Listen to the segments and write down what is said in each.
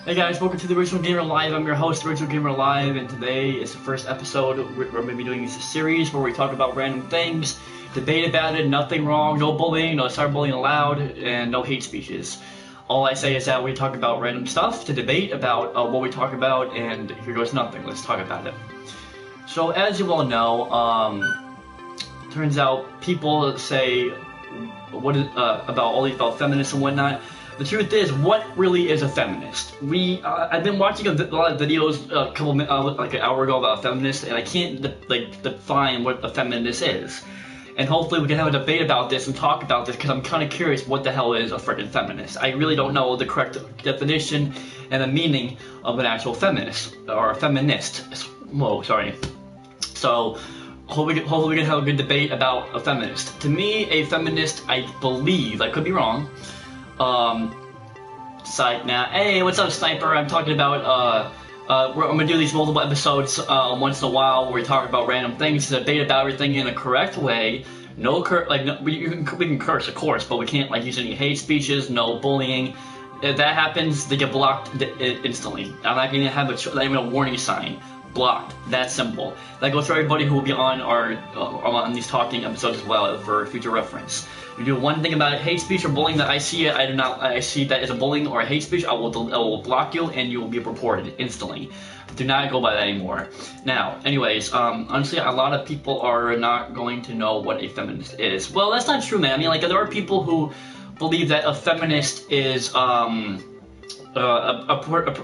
Hey guys, welcome to the Original Gamer Live. I'm your host, Original Gamer Live, and today is the first episode. We're going to be doing this series where we talk about random things, debate about it, nothing wrong, no bullying, no cyberbullying allowed, and no hate speeches. All I say is that we talk about random stuff to debate about what we talk about, and here goes nothing. Let's talk about it. So, as you all know, turns out people say about all these about feminists and whatnot. The truth is, what really is a feminist? I've been watching a lot of videos like an hour ago about feminists, and I can't define what a feminist is. And hopefully we can have a debate about this and talk about this, because I'm kind of curious what the hell is a freaking feminist. I really don't know the correct definition and the meaning of an actual feminist, or a feminist. Whoa, sorry. So, hopefully we can have a good debate about a feminist. To me, a feminist, I believe, I could be wrong, hey, what's up, Sniper? I'm talking about, I'm gonna do these multiple episodes, once in a while, where we talk about random things, to debate about everything in a correct way. We can curse, of course, but we can't, use any hate speeches, no bullying. If that happens, they get blocked instantly. I'm not gonna have not even a warning sign. Blocked. That simple. That goes for everybody who will be on on these talking episodes as well, for future reference. If you do one thing about hate speech or bullying that I see that as a bullying or a hate speech, I will block you and you will be reported instantly. Do not go by that anymore. Now, anyways, honestly, a lot of people are not going to know what a feminist is. Well, that's not true, man. I mean, there are people who believe that a feminist is a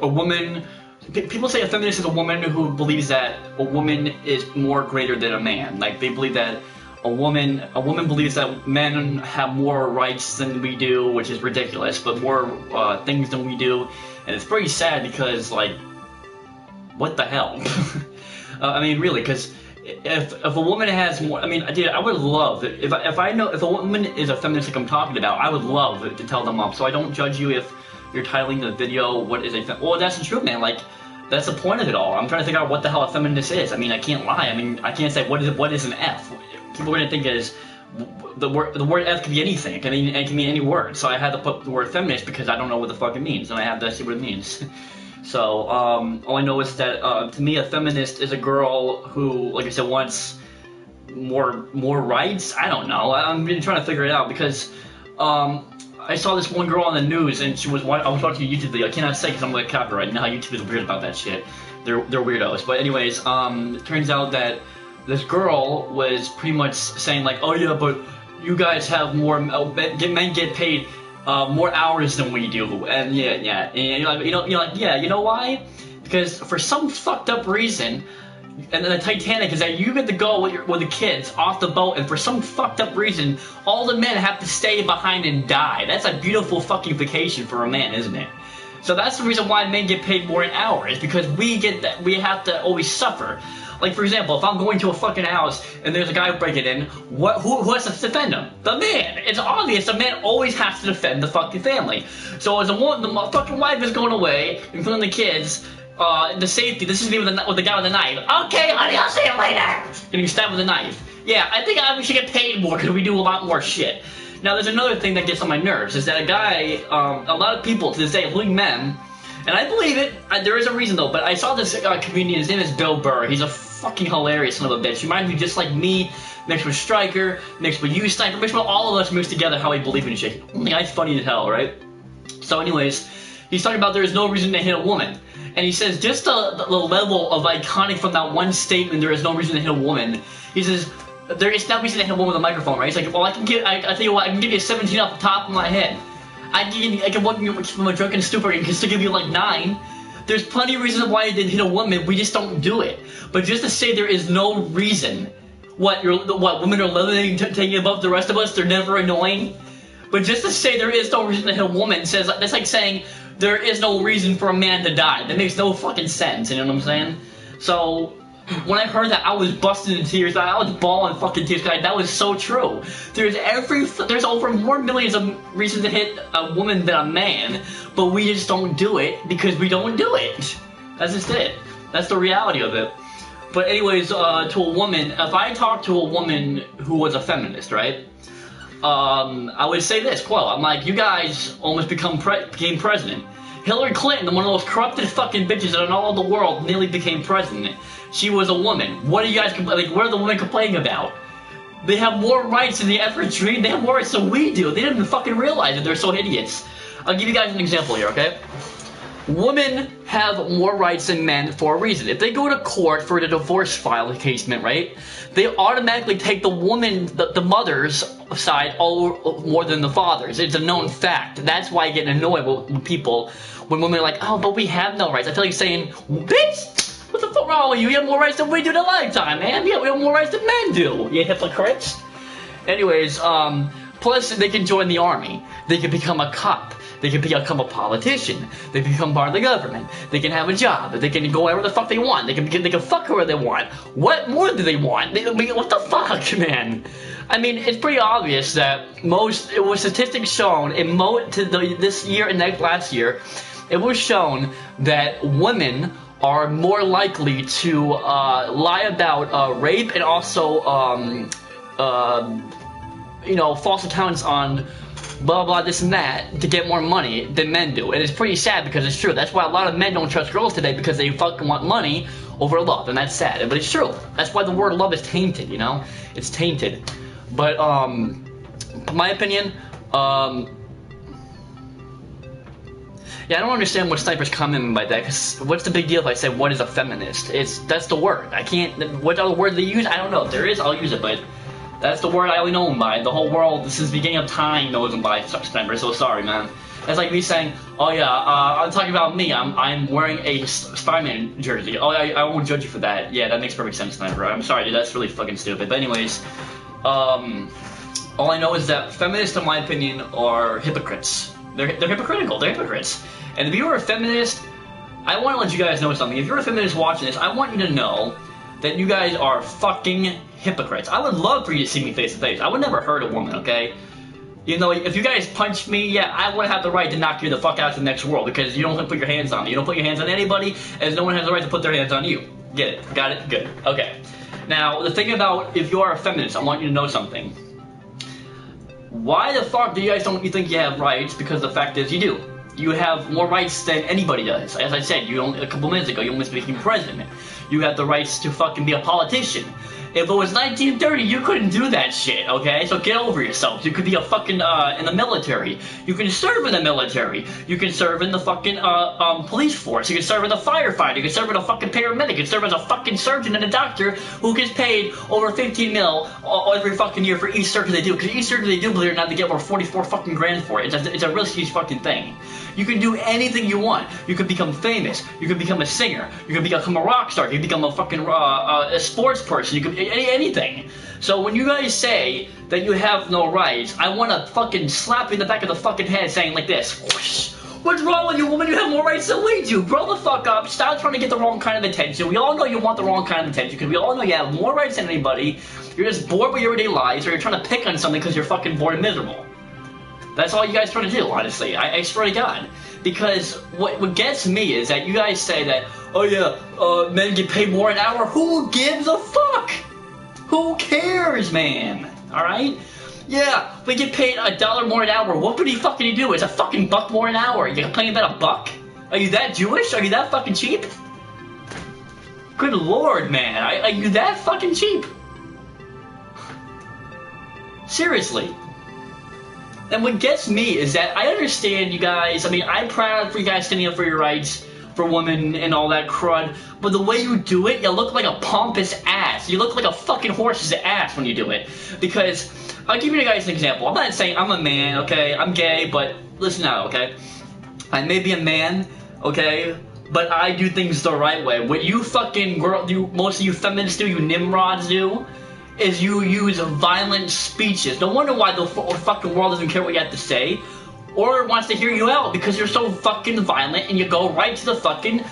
woman. People say a feminist is a woman who believes that a woman is more greater than a man. They believe that a woman believes that men have more rights than we do, which is ridiculous, but more things than we do. And it's pretty sad because, what the hell? I mean, really, because if a woman has more, I mean, dude, I would love, if a woman is a feminist like I'm talking about, I would love to tell them up, so I don't judge you if you're titling the video, what is a well, that's the truth, man. That's the point of it all. I'm trying to figure out what the hell a feminist is. I mean, I can't lie. I mean, I can't say what is an F. People are gonna think is the word F can be anything. It can mean any word. So I had to put the word feminist because I don't know what the fuck it means, and I have to see what it means. So all I know is that to me, a feminist is a girl who, like I said, wants more rights. I don't know. I'm really trying to figure it out because I saw this one girl on the news, and I was watching a YouTube video. I cannot say because I'm like copyright. You know how YouTube is weird about that shit. They're weirdos. But anyways, it turns out that this girl was pretty much saying oh yeah, but you guys have more, men get paid more hours than we do, and yeah, and you know why? Because for some fucked up reason. And then the Titanic is that you get to go with the kids off the boat, and for some fucked up reason, all the men have to stay behind and die. That's a beautiful fucking vacation for a man, isn't it? So that's the reason why men get paid more an hour, is because we have to always suffer. For example, if I'm going to a fucking house and there's a guy breaking in, who has to defend him? The man. It's obvious the man always has to defend the fucking family. So as the fucking wife is going away, including the kids, the safety, this is me with the guy with the knife. Okay, honey, I'll see you later. Getting stabbed with a knife. Yeah, I think we should get paid more because we do a lot more shit. Now, there's another thing that gets on my nerves, is that a guy, a lot of people to this day, including men, and I believe it, there is a reason though, but I saw this comedian, his name is Bill Burr. He's a fucking hilarious son of a bitch. He reminds me just like me, mixed with Stryker, mixed with you, Sniper, mixed with all of us mixed together, how we believe in shit. The guy's funny as hell, right? So anyways, he's talking about there is no reason to hit a woman. And he says, just the level of iconic from that one statement, there is no reason to hit a woman. He says, there is no reason to hit a woman with a microphone, right? He's like, well, I tell you what, I can give you a 17 off the top of my head. I can walk you from a drunken stupor and can still give you 9. There's plenty of reasons why you didn't hit a woman, we just don't do it. But just to say there is no reason, what, women are literally taking above the rest of us, they're never annoying? But just to say there is no reason to hit a woman, that's like saying, there is no reason for a man to die. That makes no fucking sense, you know what I'm saying? So, when I heard that, I was busting in tears. I was bawling fucking tears. That was so true. There's over more millions of reasons to hit a woman than a man, but we just don't do it because we don't do it. That's just it. That's the reality of it. But anyways, to a woman, if I talked to a woman who was a feminist, right? I would say this quote, I'm like, you guys almost became president. Hillary Clinton, one of the most corrupted fucking bitches in all of the world, nearly became president. She was a woman. What are you guys like? What are the women complaining about? They have more rights than they ever dreamed. They have more rights than we do. They didn't even fucking realize it. They're so idiots. I'll give you guys an example here, okay? Women have more rights than men for a reason. If they go to court for the divorce file encasement, right, they automatically take the woman, the mother's side more than the father's. It's a known fact. That's why I get annoyed with people when women are like, oh, but we have no rights. I feel like saying, bitch, what the fuck wrong with you? You have more rights than we do in a lifetime, man. Yeah, we have more rights than men do. You hypocrites. Anyways, plus they can join the army. They can become a cop. They can become a politician. They can become part of the government. They can have a job. They can go wherever the fuck they want. They can fuck whoever they want. What more do they want? What the fuck, man? I mean, it's pretty obvious that it was statistics shown in this year and last year, it was shown that women are more likely to lie about rape and also, false accounts on blah blah this and that to get more money than men do. And it's pretty sad because it's true. That's why a lot of men don't trust girls today, because they fucking want money over love, and that's sad. But it's true. That's why the word love is tainted, you know? It's tainted. But my opinion, yeah, I don't understand what snipers comment by that, because what's the big deal if I say what is a feminist? That's the word. I can't, what other word they use? I don't know. If there is, I'll use it, but that's the word I only know them by. The whole world, since the beginning of time, knows them by snipers, so sorry, man. That's like me saying, oh yeah, I'm talking about me, I'm wearing a Spider-Man jersey. Oh, I won't judge you for that. Yeah, that makes perfect sense, sniper. I'm sorry, dude, that's really fucking stupid. But anyways, all I know is that feminists, in my opinion, are hypocrites. They're hypocritical, they're hypocrites. And if you're a feminist, I want to let you guys know something. If you're a feminist watching this, I want you to know that you guys are fucking hypocrites. I would love for you to see me face to face. I would never hurt a woman, okay? You know, if you guys punch me, yeah, I would have the right to knock you the fuck out to the next world, because you don't put your hands on me. You don't put your hands on anybody, as no one has the right to put their hands on you. Get it? Got it? Good. Okay. Now, the thing about if you are a feminist, I want you to know something. Why the fuck do you guys don't think you have rights? Because the fact is you do. You have more rights than anybody does. As I said, a couple minutes ago, you almost became president. You have the rights to fucking be a politician. If it was 1930, you couldn't do that shit, okay? So get over yourself. You could be a fucking, in the military. You can serve in the military. You can serve in the fucking, police force. You can serve as a firefighter. You can serve as a fucking paramedic. You can serve as a fucking surgeon and a doctor who gets paid over 15 mil every fucking year for each surgery they do. Because each surgery they do, believe it or not, they get over 44 fucking grand for it. It's a risky fucking thing. You can do anything you want. You can become famous. You can become a singer. You can become a rock star. You can become a fucking a sports person. You can anything. So when you guys say that you have no rights, I want to fucking slap you in the back of the fucking head saying like this. Whoosh. What's wrong with you, woman? You have more rights than we do. Grow the fuck up. Stop trying to get the wrong kind of attention. We all know you want the wrong kind of attention, because we all know you have more rights than anybody. You're just bored with your everyday lives, or you're trying to pick on something because you're fucking bored and miserable. That's all you guys trying to do, honestly. I swear to God. Because what gets me is that you guys say that, oh yeah, men get paid more an hour. Who gives a fuck? Who cares, man? Alright? Yeah, we get paid $1 more an hour. What would he fucking do? It's a fucking buck more an hour. You complaining about a buck? Are you that Jewish? Are you that fucking cheap? Good lord, man. Are you that fucking cheap? Seriously. And what gets me is that I understand you guys. I mean, I'm proud for you guys standing up for your rights for women and all that crud, but the way you do it, you look like a pompous ass. You look like a fucking horse's ass when you do it. Because, I'll give you guys an example. I'm not saying I'm a man, okay? I'm gay, but listen out, okay? I may be a man, okay? But I do things the right way. What you fucking most of you feminists do, you nimrods do, is you use violent speeches. No wonder why the fucking world doesn't care what you have to say, or wants to hear you out, because you're so fucking violent and you go right to the fucking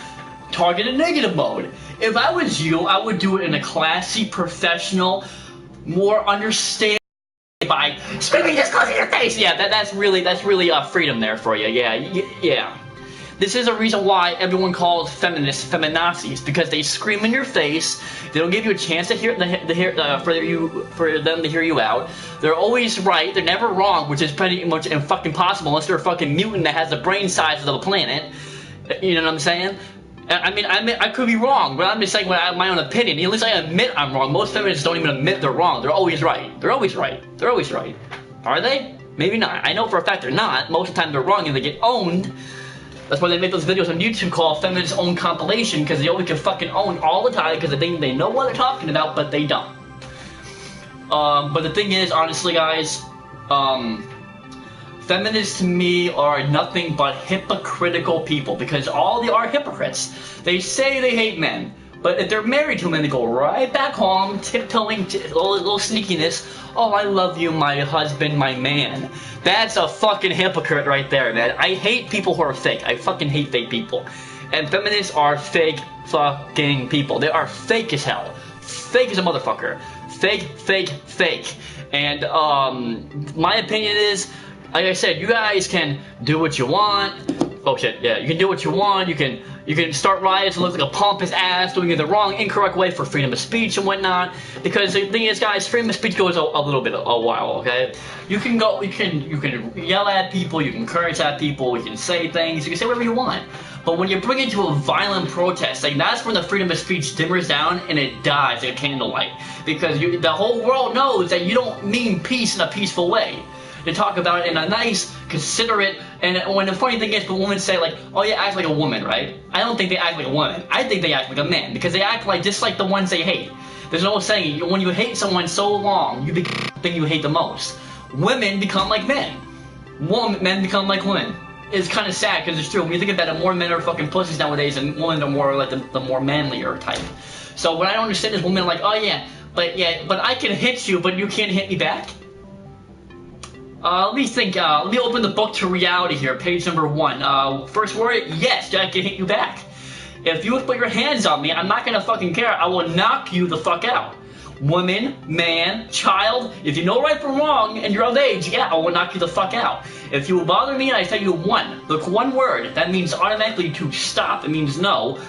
targeted negative mode. If I was you, I would do it in a classy, professional, more understanding by screaming this close to your face. Yeah, that's really freedom there for you. Yeah. This is a reason why everyone calls feminists feminazis, because they scream in your face. They don't give you a chance to hear for them to hear you out. They're always right. They're never wrong, which is pretty much fucking impossible unless they're a fucking mutant that has the brain size of the planet. You know what I'm saying? I mean, I could be wrong, but I'm just saying my own opinion. At least I admit I'm wrong. Most feminists don't even admit they're wrong. They're always right. They're always right. They're always right. Are they? Maybe not. I know for a fact they're not. Most of the time they're wrong and they get owned. That's why they make those videos on YouTube called Feminist Own Compilation, because they only can fucking own all the time because they think they know what they're talking about, but they don't. But the thing is, honestly, guys, feminists to me are nothing but hypocritical people, because all they are hypocrites. They say they hate men, but if they're married to men, they go right back home, tiptoeing, a little sneakiness. Oh, I love you, my husband, my man. That's a fucking hypocrite right there, man. I hate people who are fake. I fucking hate fake people. And feminists are fake fucking people. They are fake as hell. Fake as a motherfucker. Fake, fake, fake. And, my opinion is, like I said, you guys can do what you want. Oh shit, yeah, you can do what you want. You can start riots and look like a pompous ass, doing it the wrong, incorrect way for freedom of speech and whatnot. Because the thing is, guys, freedom of speech goes a little bit a while, okay? You can yell at people, you can curse at people, you can say things, you can say whatever you want. But when you bring it to a violent protest, like, that's when the freedom of speech dimmers down and it dies like a candlelight. Because the whole world knows that you don't mean peace in a peaceful way. They talk about it in a nice, considerate, and when the funny thing is, when women say like, oh yeah, act like a woman, right? I don't think they act like a woman. I think they act like a man, because they act like just like the ones they hate. There's no saying, when you hate someone so long, you become the thing you hate the most. Women become like men. Men become like women. It's kind of sad, because it's true. When you think about it, more men are fucking pussies nowadays, and women are more like the more manlier type. So what I don't understand is women are like, oh yeah, but I can hit you, but you can't hit me back. Let me think, let me open the book to reality here, page number 1. First word, yes, I can hit you back. If you put your hands on me, I'm not gonna fucking care. I will knock you the fuck out. Woman, man, child, if you know right from wrong and you're of age, yeah, I will knock you the fuck out. If you bother me and I tell you one word, that means automatically to stop. It means no.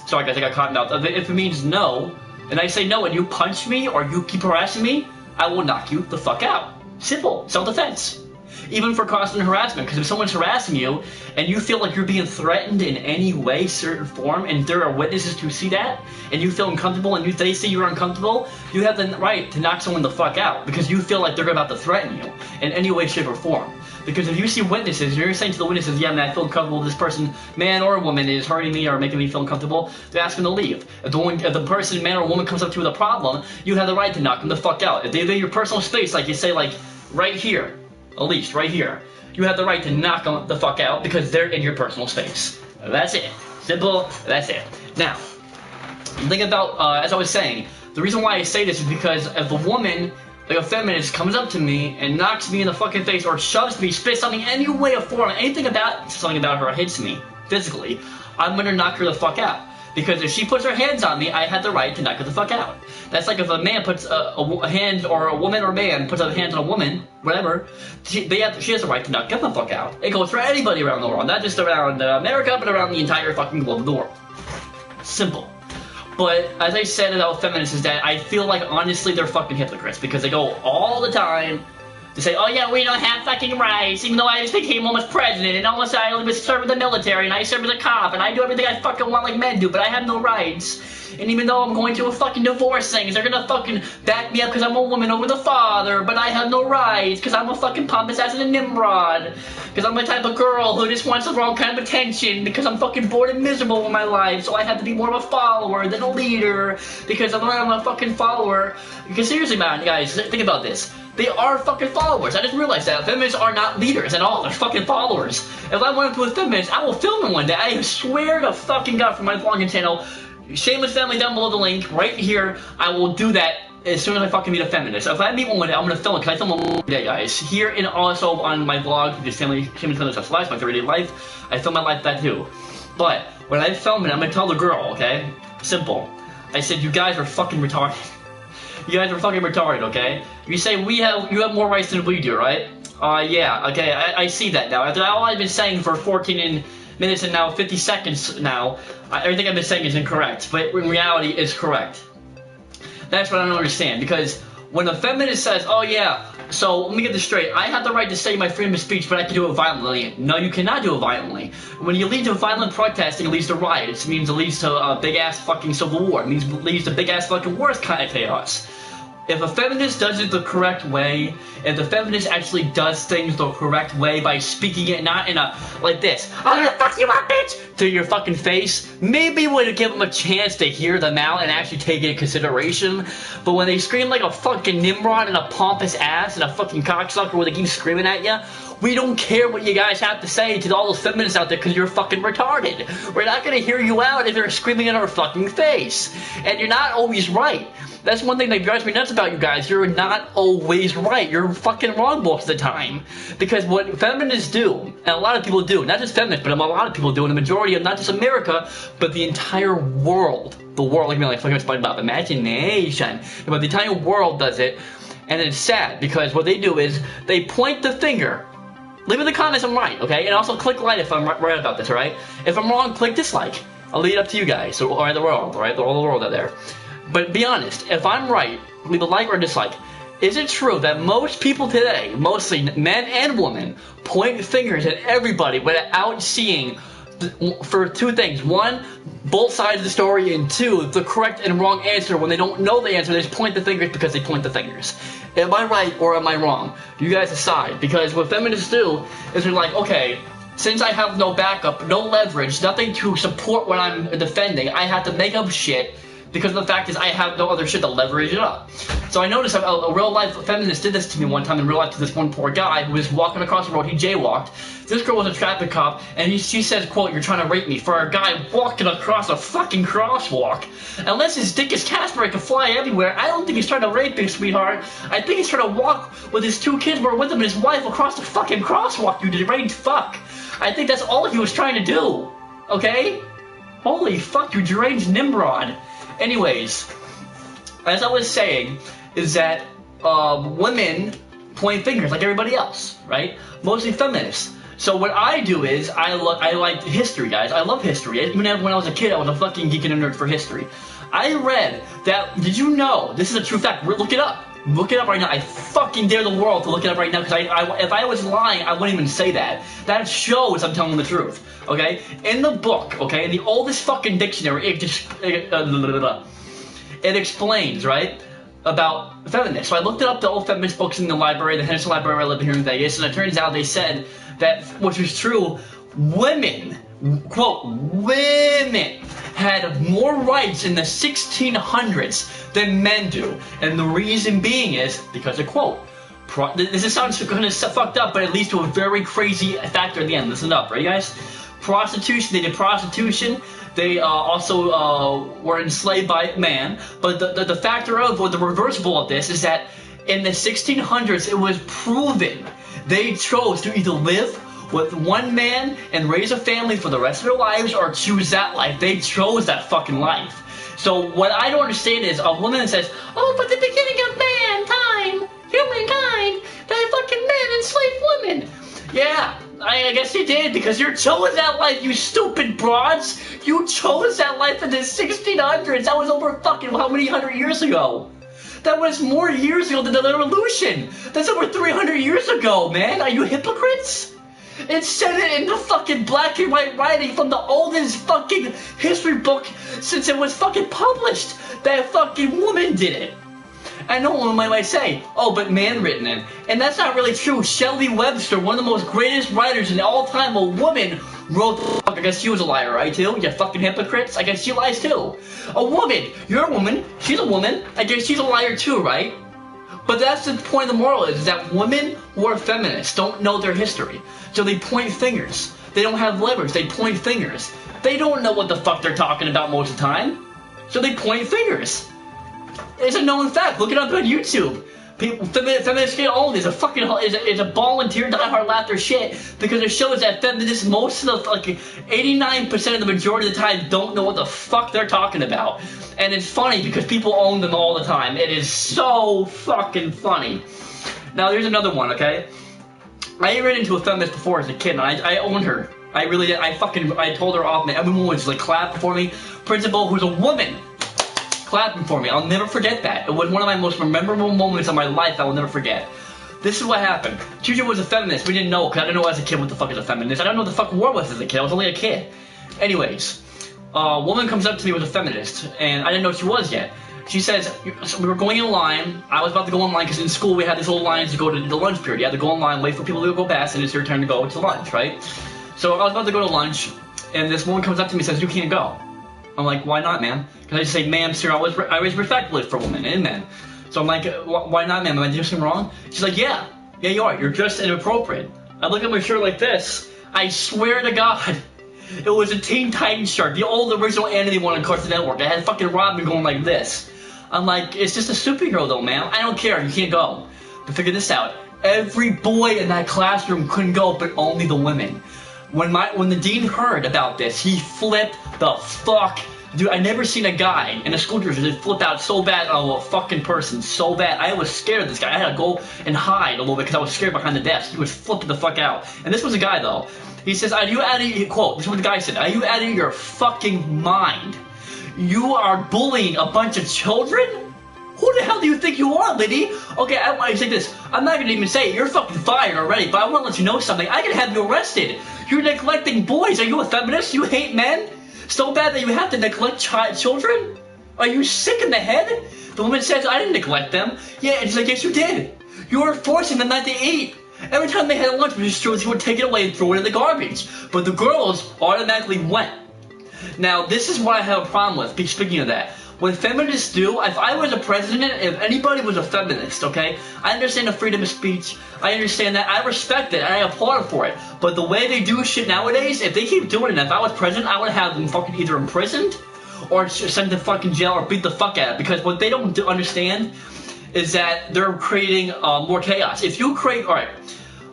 Sorry guys, I got caught out. If it means no, and I say no and you punch me or you keep harassing me, I will knock you the fuck out. Simple. Self-defense. Even for constant harassment, because if someone's harassing you and you feel like you're being threatened in any way, certain form, and there are witnesses to see that, and you feel uncomfortable and they see you're uncomfortable, you have the right to knock someone the fuck out, because you feel like they're about to threaten you in any way, shape, or form. Because if you see witnesses and you're saying to the witnesses, yeah man, I feel uncomfortable, this person, man or woman, is hurting me or making me feel uncomfortable, they ask them to leave. If the person, man or woman, comes up to you with a problem, you have the right to knock them the fuck out. If they invade your personal space, like you say, like, right here, at least, right here, you have the right to knock them the fuck out because they're in your personal space. That's it. Simple, that's it. Now, think about, as I was saying, the reason why I say this is because if a woman, like a feminist, comes up to me and knocks me in the fucking face or shoves me, spits something, any way or form, anything about something about her hits me physically, I'm gonna knock her the fuck out. Because if she puts her hands on me, I have the right to knock her the fuck out. That's like if a man puts a hand, or a woman or a man puts a hand on a woman, whatever, she has the right to knock them the fuck out. It goes for anybody around the world, not just around America, but around the entire fucking globe of the world. Simple. But as I said about feminists is that I feel like honestly they're fucking hypocrites, because they go all the time to say, oh yeah, we don't have fucking rights, even though I just became almost president, and almost I only serve in the military, and I serve as a cop, and I do everything I fucking want like men do, but I have no rights. And even though I'm going to a fucking divorce thing, they're gonna fucking back me up because I'm a woman over the father, but I have no rights, because I'm a fucking pompous ass and a Nimrod, because I'm the type of girl who just wants the wrong kind of attention, because I'm fucking bored and miserable in my life, so I have to be more of a follower than a leader, because I'm a fucking follower. Because seriously, man, guys, think about this. They are fucking followers. I just realized that. Feminists are not leaders at all. They're fucking followers. If I went up to a feminist, I will film them one day. I swear to fucking God, for my vlogging channel, Shameless Family down below the link, right here, I will do that as soon as I fucking meet a feminist. So if I meet one day, I'm gonna film it, because I film them one day, guys. Here and also on my vlog, this Shameless Family's Life, my 30-day life, I film my life that too. But when I film it, I'm gonna tell the girl, okay? Simple. I said, you guys are fucking retarded. You guys are fucking retarded, okay? You say you have more rights than we do, right? Yeah, okay, I see that now. After all I've been saying for 14 and minutes and now 50 seconds now, everything I've been saying is incorrect, but in reality, it's correct. That's what I don't understand, because when a feminist says, oh yeah, so let me get this straight, I have the right to say my freedom of speech, but I can do it violently. No, you cannot do it violently. When you lead to violent protesting, it leads to riots. It means it leads to a big-ass fucking civil war. It means it leads to big-ass fucking wars kind of chaos. If a feminist does it the correct way, if the feminist actually does things the correct way by speaking it not in a, like this, I'm gonna fuck you up, bitch, to your fucking face, maybe would give them a chance to hear them out and actually take it into consideration. But when they scream like a fucking Nimrod and a pompous ass and a fucking cocksucker where they keep screaming at you, we don't care what you guys have to say to all those feminists out there because you're fucking retarded. We're not gonna hear you out if you're screaming in our fucking face. And you're not always right. That's one thing that drives me nuts about you guys. You're not always right. You're fucking wrong most of the time. Because what feminists do, and a lot of people do, not just feminists, but a lot of people do, and the majority of not just America, but the entire world. The world, like fucking talking about imagination. But the entire world does it, and it's sad because what they do is they point the finger. Leave in the comments I'm right, okay? And also click like if I'm right about this, alright? If I'm wrong, click dislike. I'll leave it up to you guys, or the world, alright? All the world out there. But be honest, if I'm right, leave a like or dislike. Is it true that most people today, mostly men and women, point fingers at everybody without seeing, for two things? One, both sides of the story, and two, the correct and wrong answer. When they don't know the answer, they just point the fingers because they point the fingers. Am I right or am I wrong? You guys decide. Because what feminists do is they're like, okay, since I have no backup, no leverage, nothing to support what I'm defending, I have to make up shit. Because the fact is, I have no other shit to leverage it up. So I noticed a real-life feminist did this to me one time in real life to this one poor guy who was walking across the road. He jaywalked. This girl was a traffic cop, and she says, quote, "You're trying to rape me," for a guy walking across a fucking crosswalk. Unless his dick is Casper, it can fly everywhere. I don't think he's trying to rape me, sweetheart. I think he's trying to walk with his two kids who are with him and his wife across the fucking crosswalk, you deranged fuck. I think that's all he was trying to do. Okay? Holy fuck, you deranged Nimrod. Anyways, as I was saying, is that women point fingers like everybody else, right? Mostly feminists. So what I do is, I like history, guys. I love history. Even when I was a kid, I was a fucking geek and a nerd for history. I read that, did you know, this is a true fact, look it up. Look it up right now. I fucking dare the world to look it up right now, because if I was lying, I wouldn't even say that. That shows I'm telling the truth, okay? In the book, okay, in the oldest fucking dictionary, it explains, right, about feminists. So I looked up the old feminist books in the library, the Henderson Library where I live here in Vegas, and it turns out they said that, which is true, women, quote, women had more rights in the 1600s than men do. And the reason being is because of, quote, this sounds kind of fucked up, but it leads to a very crazy factor at the end. Listen up, right, guys? Prostitution, they did prostitution. They also were enslaved by man. But the factor of, or the reversible of this, is that in the 1600s, it was proven they chose to either live with one man and raise a family for the rest of their lives, or choose that life. They chose that fucking life. So what I don't understand is a woman that says, oh, but the beginning of mankind, humankind, that fucking men enslaved women. Yeah, I guess you did, because you chose that life, you stupid broads. You chose that life in the 1600s. That was over fucking how many hundred years ago? That was more years ago than the revolution. That's over 300 years ago, man. Are you hypocrites? It said it in the fucking black and white writing from the oldest fucking history book since it was fucking published. That fucking woman did it. I know one might say, oh, but man written it. And that's not really true. Shelley Webster, one of the most greatest writers in all time, a woman wrote the book. I guess she was a liar, right, too? You fucking hypocrites. I guess she lies, too. A woman. You're a woman. She's a woman. I guess she's a liar, too, right? But that's the point of the moral is that women who are feminists don't know their history. So they point fingers. They don't have leverage. They point fingers. They don't know what the fuck they're talking about most of the time. So they point fingers. It's a known fact. Look it up on YouTube. People, feminists get old is a fucking is a volunteer diehard laughter shit, because it shows that feminists, most of the, like 89% of the majority of the time, don't know what the fuck they're talking about. And it's funny because people own them all the time. It is so fucking funny. Now here's another one, okay? I ran into a feminist before as a kid, and I owned her. I really did. I told her off, man. Everyone was like clapping for me. Principal, who's a woman, clapping for me. I'll never forget that. It was one of my most memorable moments of my life I will never forget. This is what happened. Teacher was a feminist. We didn't know, because I didn't know as a kid what the fuck is a feminist. I don't know what the fuck war was as a kid. I was only a kid. Anyways, a woman comes up to me with a feminist, and I didn't know she was yet. She says, so we were going in line. I was about to go in line, because in school we had these little lines to go to the lunch period. You had to go in line, wait for people to go past, and it's your turn to go to lunch, right? So I was about to go to lunch, and this woman comes up to me and says, you can't go. I'm like, why not, ma'am? Because I just say, ma'am, sir, I was respectful for women and men. So I'm like, why not, ma'am? Am I doing something wrong? She's like, yeah, you are. You're just inappropriate. I look at my shirt like this. I swear to God, it was a Teen Titans shirt, the old original anime one on Cartoon Network. I had fucking Robin going like this. I'm like, it's just a superhero though, ma'am. I don't care. You can't go. But figure this out. Every boy in that classroom couldn't go, but only the women. When the dean heard about this, he flipped the fuck. Dude, I never seen a guy in a school district flip out so bad on a fucking person, so bad. I was scared of this guy. I had to go and hide a little bit because I was scared behind the desk. He was flipping the fuck out. And this was a guy though. He says, are you out of your, quote, this is what the guy said, are you out of your fucking mind? You are bullying a bunch of children? Who the hell do you think you are, lady? Okay, I want to say this. I'm not going to even say it. You're fucking fired already, but I want to let you know something. I can have you arrested. You're neglecting boys. Are you a feminist? You hate men? So bad that you have to neglect children? Are you sick in the head? The woman says, I didn't neglect them. Yeah, and she's like, yes, you did. You were forcing them not to eat. Every time they had lunch, she would take it away and throw it in the garbage. But the girls automatically went. Now, this is what I have a problem with, speaking of that. What feminists do, if I was a president, if anybody was a feminist, okay? I understand the freedom of speech. I understand that. I respect it, and I applaud for it. But the way they do shit nowadays, if they keep doing it, if I was president, I would have them fucking either imprisoned or sent to fucking jail or beat the fuck out of it. Because what they don't understand is that they're creating more chaos. If you create, alright,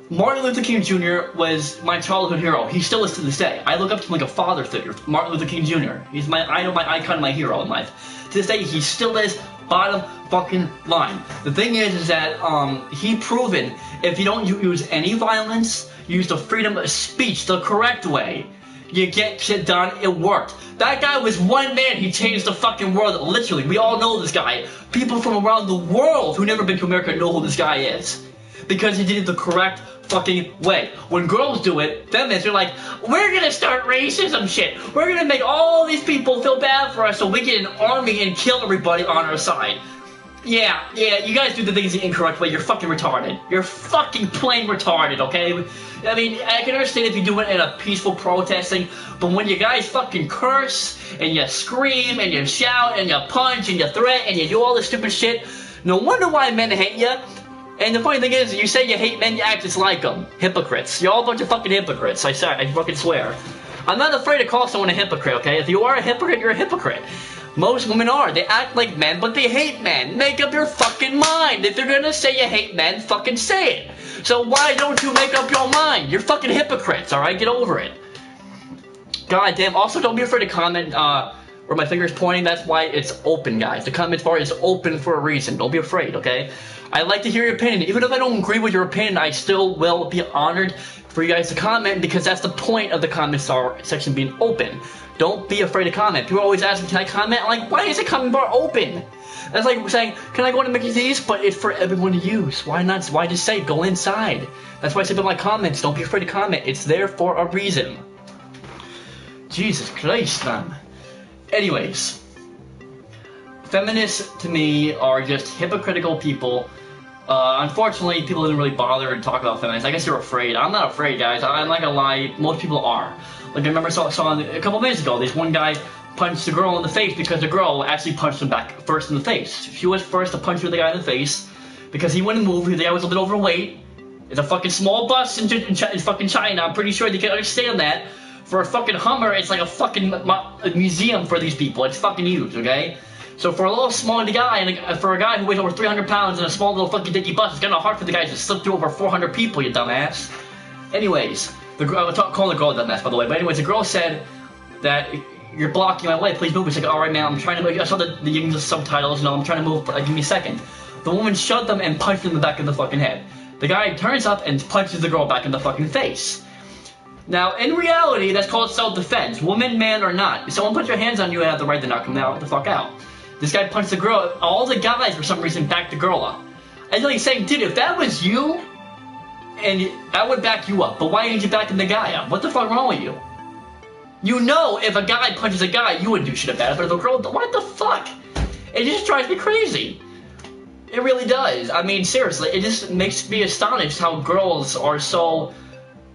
Martin Luther King Jr. was my childhood hero. He still is to this day. I look up to him like a father figure. Martin Luther King Jr. He's my idol, my icon, my hero in life. To this day, he still is bottom fucking line. The thing is that he proven if you don't use any violence, use the freedom of speech the correct way, you get shit done. It worked. That guy was one man. He changed the fucking world. Literally, we all know this guy. People from around the world who never been to America know who this guy is. Because he did it the correct fucking way. When girls do it, feminists are like, we're gonna start racism shit. We're gonna make all these people feel bad for us so we get an army and kill everybody on our side. Yeah, you guys do the things the incorrect way. You're fucking retarded. You're fucking plain retarded, okay? I mean, I can understand if you do it in a peaceful protesting, but when you guys fucking curse, and you scream, and you shout, and you punch, and you threat, and you do all this stupid shit, no wonder why men hate you. And the funny thing is, you say you hate men, you act just like them. Hypocrites. You're all a bunch of fucking hypocrites. I fucking swear. I'm not afraid to call someone a hypocrite, okay? If you are a hypocrite, you're a hypocrite. Most women are. They act like men, but they hate men. Make up your fucking mind. If you're gonna say you hate men, fucking say it. So why don't you make up your mind? You're fucking hypocrites, alright? Get over it. God damn. Also, don't be afraid to comment, where my finger's pointing. That's why it's open, guys. The comment bar is open for a reason. Don't be afraid, okay? I'd like to hear your opinion. Even if I don't agree with your opinion, I still will be honored for you guys to comment, because that's the point of the comment section being open. Don't be afraid to comment. People are always asking, can I comment? I'm like, why is the comment bar open? That's like saying, can I go into Mickey D's? But it's for everyone to use. Why not? Why just say, go inside? That's why I say in my comments, don't be afraid to comment. It's there for a reason. Jesus Christ, man. Anyways. Feminists, to me, are just hypocritical people. Unfortunately, people didn't really bother to talk about feminists. I guess you're afraid. I'm not afraid, guys. I'm not gonna lie. Most people are. Like, I remember saw a couple minutes ago, this one guy punched the girl in the face because the girl actually punched him back first in the face. She was first to punch the guy in the face because he wouldn't move. The guy was a bit overweight. It's a fucking small bus in fucking China. I'm pretty sure they can understand that. For a fucking Hummer, it's like a fucking museum for these people. It's fucking huge, okay? So for a little small guy, and for a guy who weighs over 300 pounds in a small little fucking dinky bus, it's kind of hard for the guys to slip through over 400 people, you dumbass. Anyways, I'm calling the girl a dumbass, by the way. But anyways, the girl said that you're blocking my way. Please move. It's like, all right, man. I'm trying to move. I saw the English subtitles. No, I'm trying to move. Give me a second. The woman shoved them and punched him in the back of the fucking head. The guy turns up and punches the girl back in the fucking face. Now, in reality, that's called self-defense. Woman, man, or not. If someone puts their hands on you, you have the right to knock them the fuck out. This guy punched the girl. All the guys, for some reason, backed the girl up. And like saying, dude, if that was you, and I would back you up, but why didn't you back the guy up? What the fuck wrong with you? You know, if a guy punches a guy, you wouldn't do shit about it, but if a girl, what the fuck? It just drives me crazy. It really does. I mean, seriously, it just makes me astonished how girls are so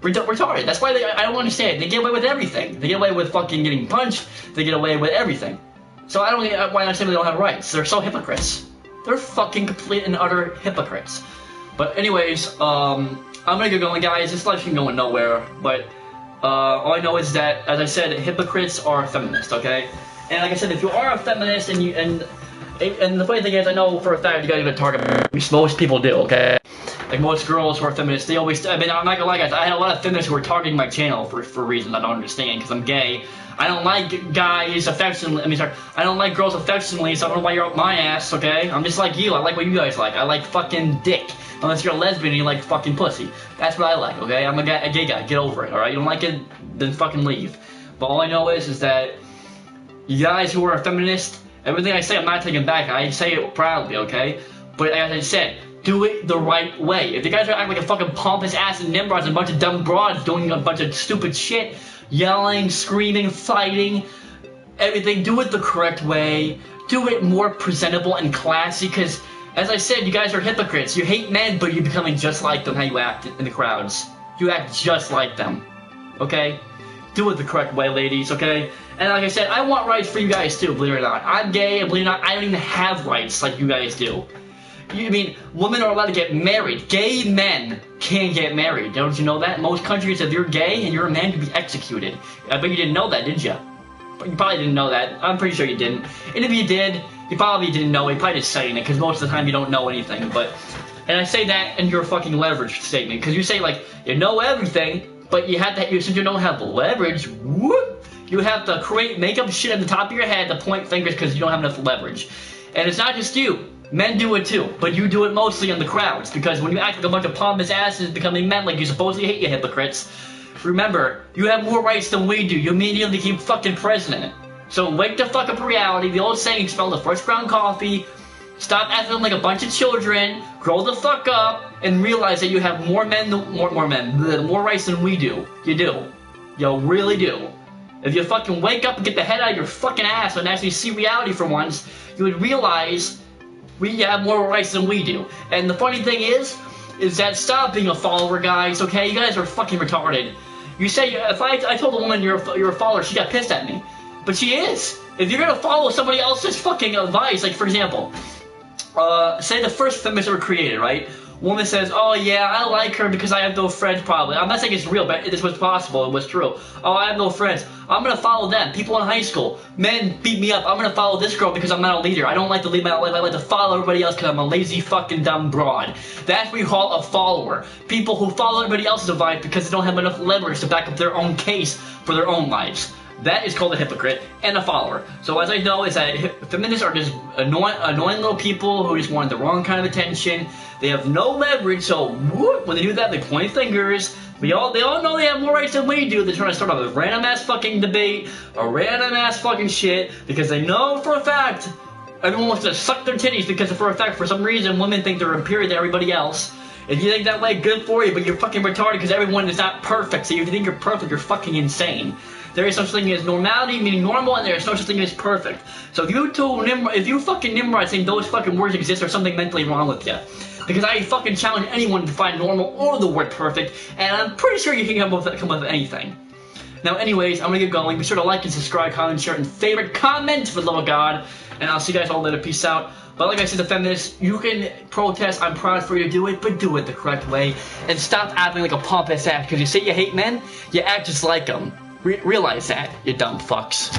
retarded. That's why I don't understand. They get away with everything. They get away with fucking getting punched. They get away with everything. So I don't get why I say they don't have rights. They're so hypocrites. They're fucking complete and utter hypocrites. But anyways, I'm gonna get going, guys. This life ain't going nowhere. But all I know is that, as I said, hypocrites are feminists. Okay. And like I said, if you are a feminist and the funny thing is, I know for a fact you guys are gonna target me. Most people do. Okay. Like most girls who are feminists, they always, I mean, I'm not gonna lie, guys, I had a lot of feminists who were targeting my channel for reasons I don't understand, because I'm gay. I don't like guys affectionately, I don't like girls affectionately, so I don't know why you're up my ass, okay? I'm just like you, I like what you guys like. I like fucking dick. Unless you're a lesbian and you like fucking pussy. That's what I like, okay? I'm a gay guy, get over it, alright? You don't like it, then fucking leave. But all I know is that you guys who are a feminist, everything I say I'm not taking back, I say it proudly, okay? But as I said, do it the right way. If you guys are acting like a fucking pompous ass and Nimrods and a bunch of dumb broads doing a bunch of stupid shit, yelling, screaming, fighting, everything, do it the correct way. Do it more presentable and classy, because, as I said, you guys are hypocrites. You hate men, but you're becoming just like them, how you act in the crowds. You act just like them. Okay? Do it the correct way, ladies, okay? And like I said, I want rights for you guys too, believe it or not. I'm gay, and believe it or not, I don't even have rights like you guys do. I mean, women are allowed to get married. Gay men can't get married. Don't you know that? In most countries, if you're gay and you're a man, you can be executed. I bet you didn't know that, did you? You probably didn't know that. I'm pretty sure you didn't. And if you did, you probably didn't know it. You're probably just saying it, because most of the time you don't know anything. But, and I say that in your fucking leverage statement, because you say, like, you know everything, but you have to, since you don't have leverage, whoop, you have to make up shit at the top of your head to point fingers because you don't have enough leverage. And it's not just you. Men do it too, but you do it mostly in the crowds, because when you act like a bunch of pompous asses becoming men like you supposedly hate, you hypocrites, remember, you have more rights than we do. You immediately became fucking president. So wake the fuck up to reality. The old saying, smell the first ground coffee, stop acting like a bunch of children, grow the fuck up, and realize that you have more rights than we do. You do. You really do. If you fucking wake up and get the head out of your fucking ass and actually see reality for once, you would realize we have more rights than we do. And the funny thing is that stop being a follower, guys, okay? You guys are fucking retarded. You say, if I told a woman you're a follower, she got pissed at me. But she is. If you're gonna follow somebody else's fucking advice, like, for example, say the first feminist ever created, right? Woman says, oh yeah, I like her because I have no friends, probably. I'm not saying it's real, but this was possible, it was true. Oh, I have no friends. I'm gonna follow them. People in high school. Men beat me up. I'm gonna follow this girl because I'm not a leader. I don't like to lead my life. I like to follow everybody else because I'm a lazy fucking dumb broad. That's what you call a follower. People who follow everybody else's advice because they don't have enough leverage to back up their own case for their own lives. That is called a hypocrite and a follower. So as I know, is that feminists are just annoying little people who just want the wrong kind of attention. They have no leverage, so whoop, when they do that, they point fingers. They all know they have more rights than we do. They're trying to start off a random ass fucking debate, a random ass fucking shit, because they know for a fact everyone wants to suck their titties, because for a fact, for some reason, women think they're inferior to everybody else. If you think that way, good for you, but you're fucking retarded because everyone is not perfect. So if you think you're perfect, you're fucking insane. There is such thing as normality, meaning normal, and there is no such thing as perfect. So if you fucking Nimrod saying those fucking words exist, there's something mentally wrong with you. Because I fucking challenge anyone to find normal or the word perfect, and I'm pretty sure you can come up with anything. Now anyways, I'm gonna get going. Be sure to like and subscribe, comment, share, and favorite comment for the love of God. And I'll see you guys all later. Peace out. But like I said, the feminists, you can protest. I'm proud for you to do it, but do it the correct way. And stop acting like a pompous ass. Because you say you hate men, you act just like them. Realize that, you dumb fucks.